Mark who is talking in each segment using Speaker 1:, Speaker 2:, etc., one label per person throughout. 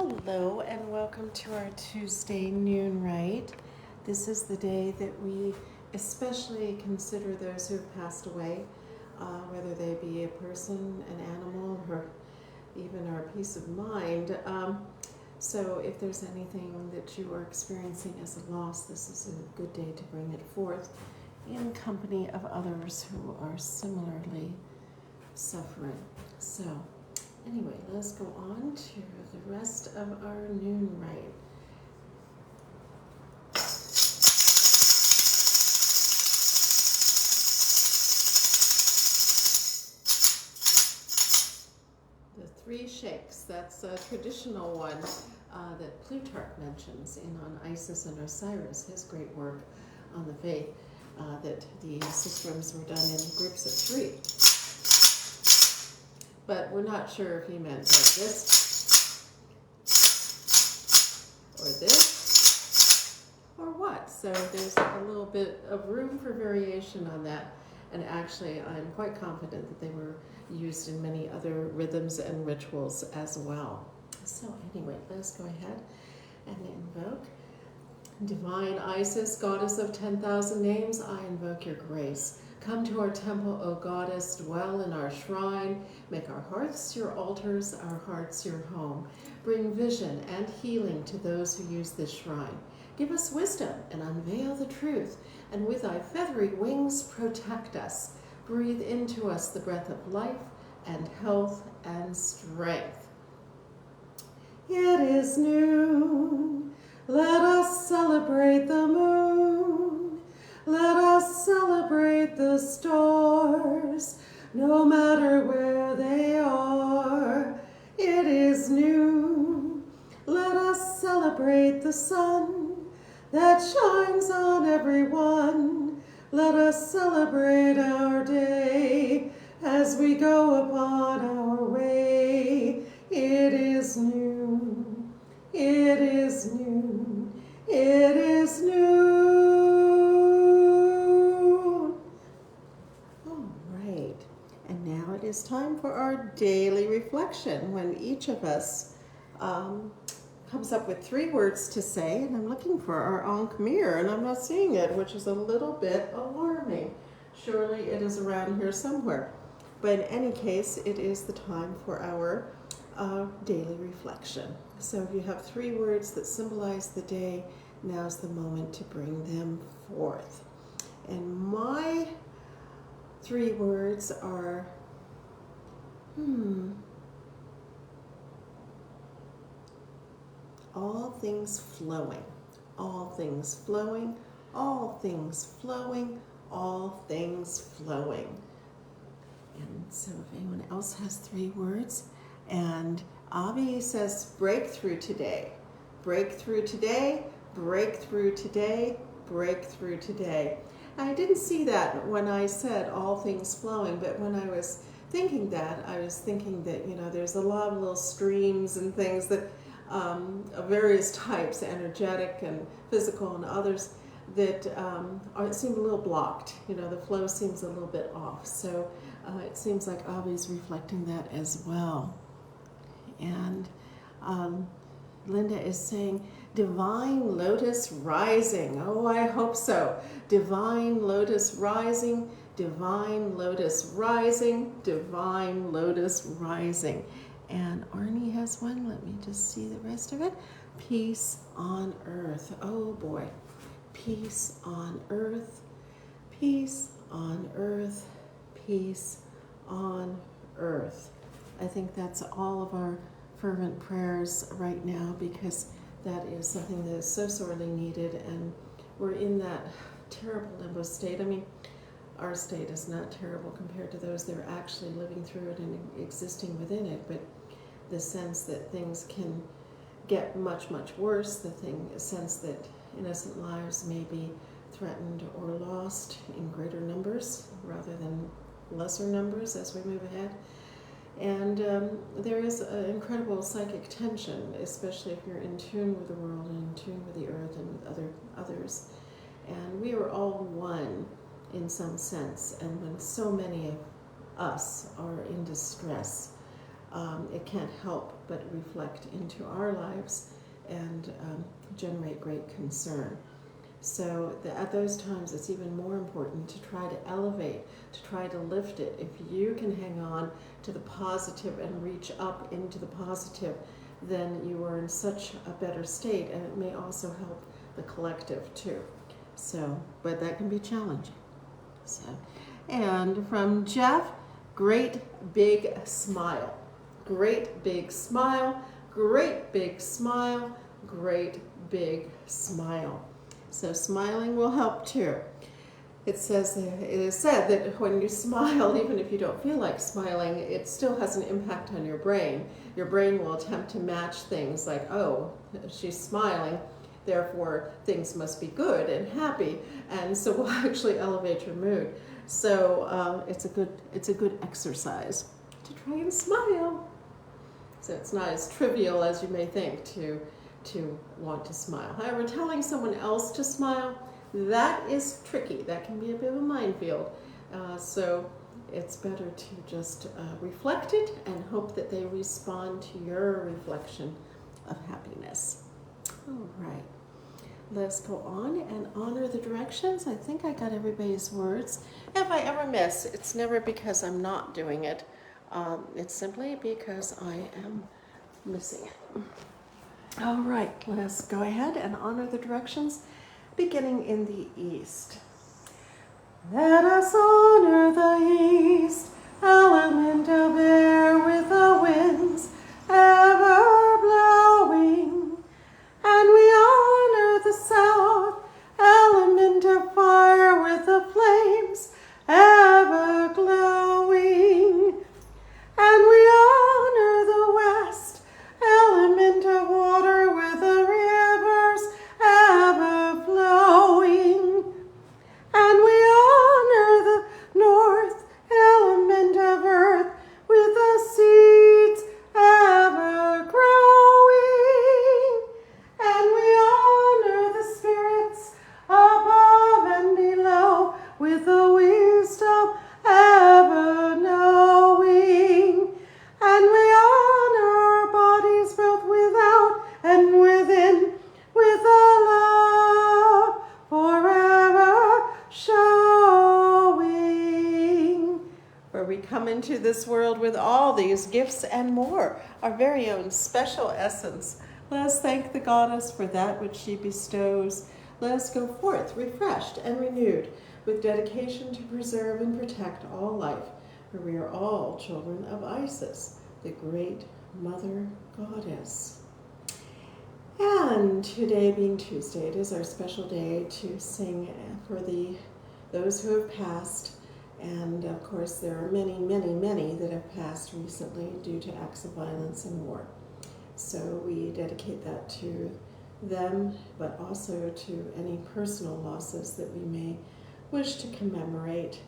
Speaker 1: Hello and welcome to our Tuesday noon rite. This is the day that we especially consider those who have passed away, whether they be a person, an animal, or even our peace of mind. So if there's anything that you are experiencing as a loss, this is a good day to bring it forth in company of others who are similarly suffering. So anyway, let's go on to the rest of our noon rite. The three shakes, that's a traditional one that Plutarch mentions on Isis and Osiris, his great work on the faith, that the systems were done in groups of three. But we're not sure if he meant like this, or this, or what. So there's a little bit of room for variation on that. And actually, I'm quite confident that they were used in many other rhythms and rituals as well. So anyway, let's go ahead and invoke. Divine Isis, goddess of 10,000 names, I invoke your grace. Come to our temple, O goddess, dwell in our shrine. Make our hearths your altars, our hearts your home. Bring vision and healing to those who use this shrine. Give us wisdom and unveil the truth, and with thy feathery wings protect us. Breathe into us the breath of life and health and strength. It is noon. Let us celebrate the moon. Let us celebrate the stars, no matter where they are. It is noon. Let us celebrate the sun that shines on everyone. Let us celebrate our day as we go upon our way. It is noon. It is noon. It is noon. All right. And now it is time for our daily reflection, when each of us comes up with 3 words to say, and I'm looking for our own Khmer, and I'm not seeing it, which is a little bit alarming. Surely it is around here somewhere. But in any case, it is the time for our daily reflection. So if you have 3 words that symbolize the day, now's the moment to bring them forth. And my 3 words are, all things flowing, all things flowing, all things flowing, all things flowing. And so if anyone else has 3 words, and Avi says breakthrough today, breakthrough today, breakthrough today, breakthrough today. I didn't see that when I said all things flowing, but when I was thinking that, I was thinking that, there's a lot of little streams and things that of various types, energetic and physical and others, that seem a little blocked. The flow seems a little bit off. So it seems like Avi's reflecting that as well. And Linda is saying, divine lotus rising. Oh, I hope so. Divine lotus rising, divine lotus rising, divine lotus rising. And Arnie has one. Let me just see the rest of it. Peace on earth. Oh boy. Peace on earth. Peace on earth. Peace on earth. I think that's all of our fervent prayers right now, because that is something that is so sorely needed, and we're in that terrible limbo state. I mean, our state is not terrible compared to those that are actually living through it and existing within it, but the sense that things can get much, much worse, the sense that innocent lives may be threatened or lost in greater numbers rather than lesser numbers as we move ahead. And there is an incredible psychic tension, especially if you're in tune with the world and in tune with the earth and with others. And we are all one in some sense. And when so many of us are in distress, it can't help but reflect into our lives and generate great concern. So at those times, it's even more important to try to elevate, to try to lift it. If you can hang on to the positive and reach up into the positive, then you are in such a better state, and it may also help the collective too. So, but that can be challenging. So, and from Jeff, great big smile. Great big smile, great big smile, great big smile. So smiling will help too. It is said that when you smile, even if you don't feel like smiling, it still has an impact on your brain. Your brain will attempt to match things like, oh, she's smiling, therefore things must be good and happy, and so will actually elevate your mood. So it's a good exercise to try and smile. So it's not as trivial as you may think to want to smile. However, telling someone else to smile, that is tricky. That can be a bit of a minefield. So it's better to just reflect it and hope that they respond to your reflection of happiness. All right. Let's go on and honor the directions. I think I got everybody's words. If I ever miss, it's never because I'm not doing it. It's simply because I am missing it. All right, let's go ahead and honor the directions, beginning in the east. Let us honor the east, element of air with the winds ever blowing. And we honor the south, element of fire with the flames ever glowing. And we honor the west, element of water with the rivers ever flowing. And we honor the north, element of earth with the seeds ever growing. And we honor the spirits above and below with the wisdom ever knowing. And we honor our bodies both without and within with a love forever showing. For we come into this world with all these gifts and more, our very own special essence. Let us thank the goddess for that which she bestows. Let us go forth refreshed and renewed with dedication to preserve and protect all life, for we are all children of Isis, the great Mother Goddess. And today being Tuesday, it is our special day to sing for those who have passed. And of course, there are many, many, many that have passed recently due to acts of violence and war. So we dedicate that to them, but also to any personal losses that we may wish to commemorate.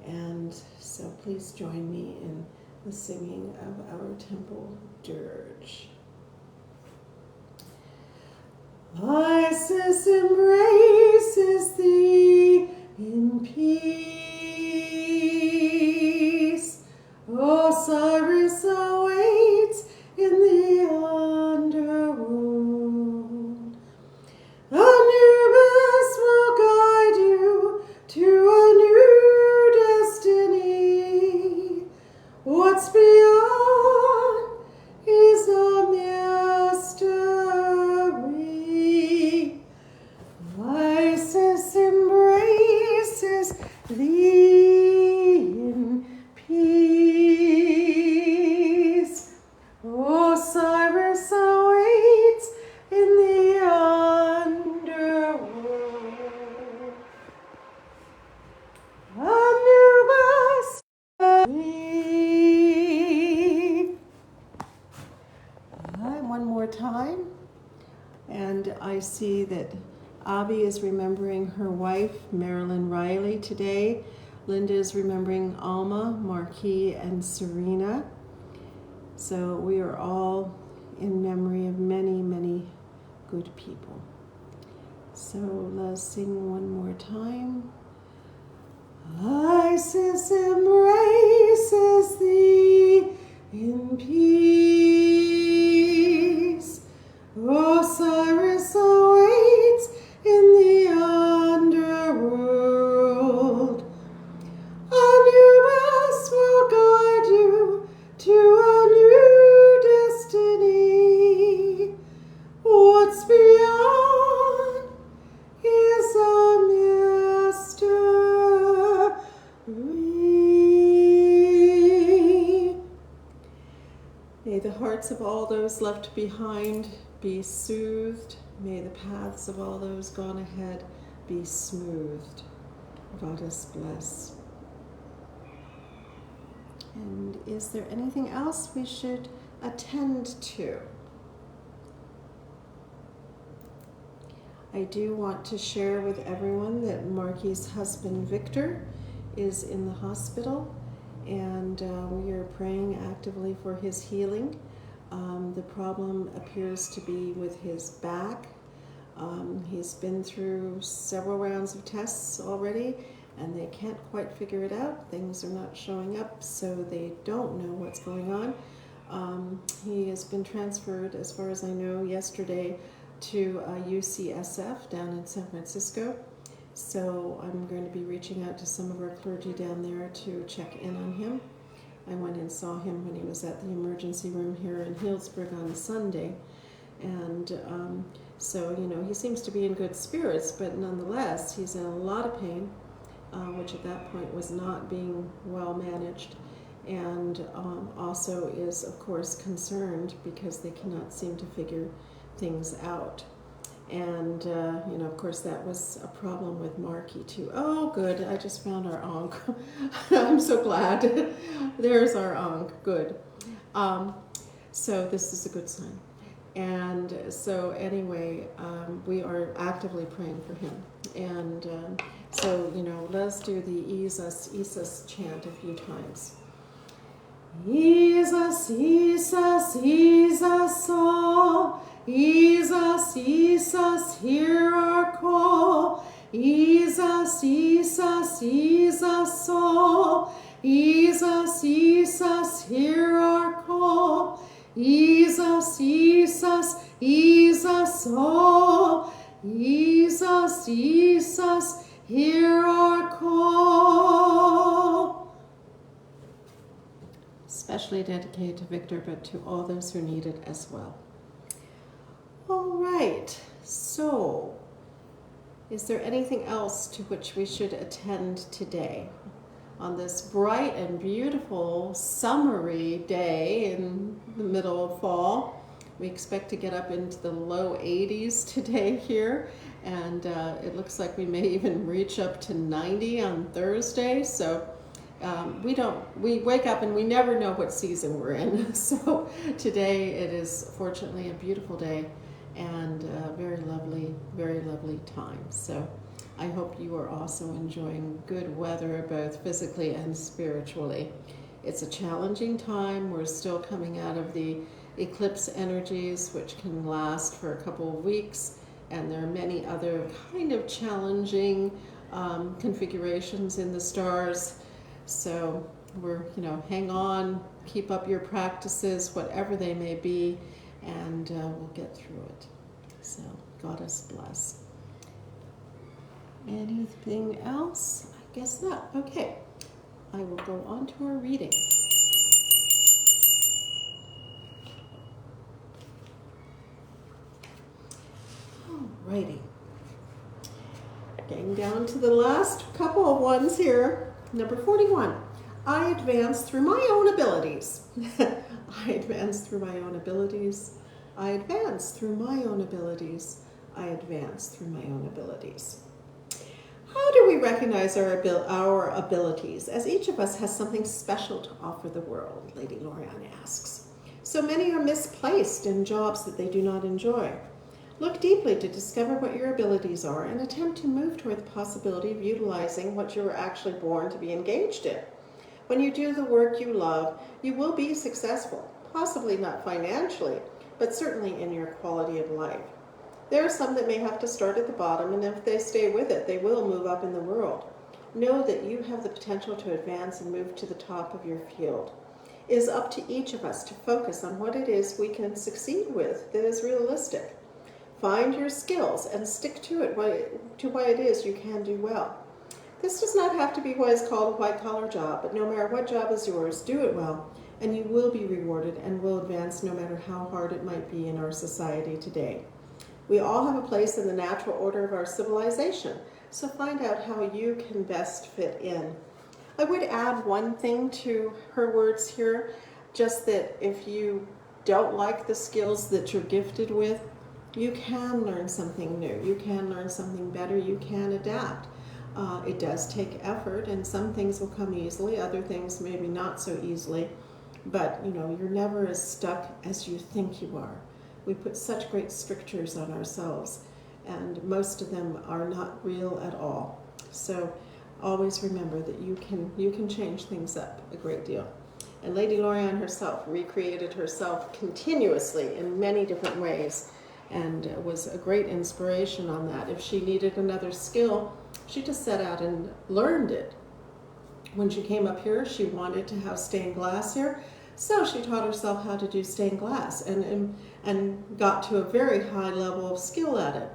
Speaker 1: And so please join me in the singing of our temple dirge. Isis embraces thee in peace. Osiris awaits in the underworld. Anubis will guide you to a new destiny. What's beyond is a mystery. Isis embraces thee in peace. Osiris awaits in the underworld. Anubis one more time. And I see that Abby is remembering her wife, Marilyn Riley, today. Linda is remembering Alma, Marquis, and Serena. So we are all in memory of many, many good people. So let's sing one more time. Isis embraces thee in peace. Osiris awaits in the underworld. Anubis will guide you to a new destiny. What's beyond is a mystery. May the hearts of all those left behind be soothed. May the paths of all those gone ahead be smoothed. Goddess bless. And is there anything else we should attend to? I do want to share with everyone that Marky's husband Victor is in the hospital, and we are praying actively for his healing. The problem appears to be with his back. He's been through several rounds of tests already, and they can't quite figure it out. Things are not showing up, so they don't know what's going on. He has been transferred, as far as I know, yesterday to UCSF down in San Francisco. So I'm going to be reaching out to some of our clergy down there to check in on him. I went and saw him when he was at the emergency room here in Healdsburg on Sunday. And so, you know, he seems to be in good spirits, but nonetheless, he's in a lot of pain, which at that point was not being well managed. And also is, of course, concerned because they cannot seem to figure things out. And, you know, of course, that was a problem with Marky, too. Oh, good. I just found our Ankh. I'm so glad. There's our Ankh. Good. So this is a good sign. And so anyway, we are actively praying for him. And so, you know, let's do the Isus chant a few times. Isus, Isus, Isus, oh. Isus, Isus, hear our call. Isus, Isus, Isus, oh. Isus, Isus, hear our call. Isus, Isus, Isus, oh. Isus, Isus, hear our call. Especially dedicated to Victor, but to all those who need it as well. All right, so is there anything else to which we should attend today? On this bright and beautiful summery day in the middle of fall, we expect to get up into the low 80s today here, and it looks like we may even reach up to 90 on Thursday. So we wake up and we never know what season we're in. So today it is fortunately a beautiful day and a very lovely time. So I hope you are also enjoying good weather, both physically and spiritually. It's a challenging time. We're still coming out of the eclipse energies, which can last for a couple of weeks, and there are many other kind of challenging configurations in the stars. So we're, you know, hang on, keep up your practices, whatever they may be, and we'll get through it. So, Goddess bless. Anything else? I guess not. Okay, I will go on to our reading. Alrighty. Getting down to the last couple of ones here. Number 41. I advance through my own abilities. I advance through my own abilities. I advance through my own abilities. I advance through my own abilities. How do we recognize our abilities, as each of us has something special to offer the world? Lady Lorianne asks. So many are misplaced in jobs that they do not enjoy. Look deeply to discover what your abilities are and attempt to move toward the possibility of utilizing what you were actually born to be engaged in. When you do the work you love, you will be successful, possibly not financially, but certainly in your quality of life. There are some that may have to start at the bottom, and if they stay with it, they will move up in the world. Know that you have the potential to advance and move to the top of your field. is up to each of us to focus on what it is we can succeed with that is realistic. Find your skills and stick to it, to what it is you can do well. This does not have to be what is called a white-collar job, but no matter what job is yours, do it well, and you will be rewarded and will advance no matter how hard it might be in our society today. We all have a place in the natural order of our civilization, so find out how you can best fit in. I would add one thing to her words here, just that if you don't like the skills that you're gifted with, you can learn something new, you can learn something better, you can adapt. It does take effort, and some things will come easily, other things maybe not so easily, but you're never as stuck as you think you are. We put such great strictures on ourselves, and most of them are not real at all. So always remember that you can change things up a great deal. And Lady Lorianne herself recreated herself continuously in many different ways, and was a great inspiration on that. If she needed another skill, she just set out and learned it. When she came up here, she wanted to have stained glass here, so she taught herself how to do stained glass and got to a very high level of skill at it.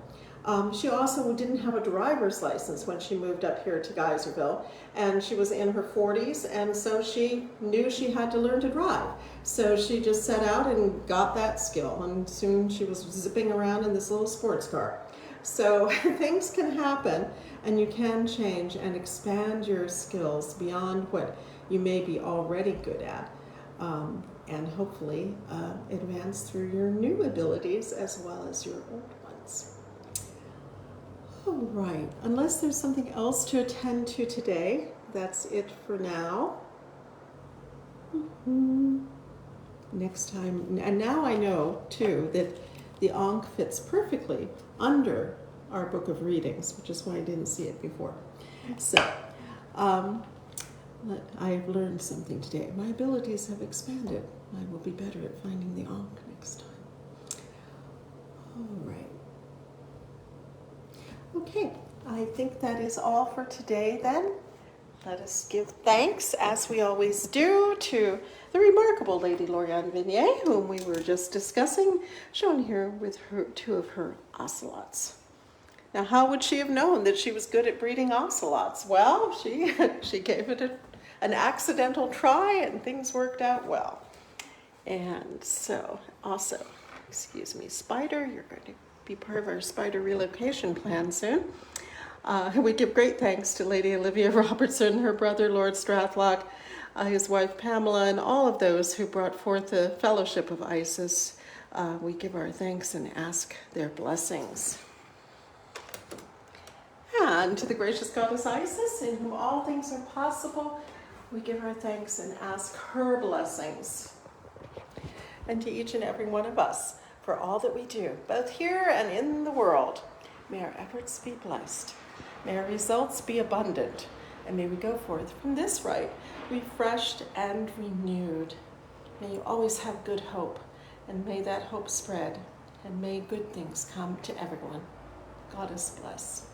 Speaker 1: She also didn't have a driver's license when she moved up here to Geyserville, and she was in her 40s, and so she knew she had to learn to drive. So she just set out and got that skill, and soon she was zipping around in this little sports car. So things can happen, and you can change and expand your skills beyond what you may be already good at, and hopefully advance through your new abilities as well as your old ones. All right, unless there's something else to attend to today, that's it for now. Next time, and now I know too that the Ankh fits perfectly under our book of readings, which is why I didn't see it before. So I've learned something today. My abilities have expanded. I will be better at finding the Ankh next time. All right. Okay, I think that is all for today then. Let us give thanks, as we always do, to the remarkable Lady Lorianne Venier, whom we were just discussing, shown here with two of her ocelots. Now, how would she have known that she was good at breeding ocelots? Well, she gave it an accidental try, and things worked out well. And so, also, excuse me, Spider, you're going to be part of our Spider relocation plan soon. We give great thanks to Lady Olivia Robertson, her brother Lord Strathlock, his wife Pamela, and all of those who brought forth the fellowship of Isis. We give our thanks and ask their blessings. And to the gracious goddess Isis, in whom all things are possible, we give our thanks and ask her blessings. And to each and every one of us for all that we do, both here and in the world. May our efforts be blessed. May our results be abundant. And may we go forth from this rite refreshed and renewed. May you always have good hope, and may that hope spread, and may good things come to everyone. Goddess bless.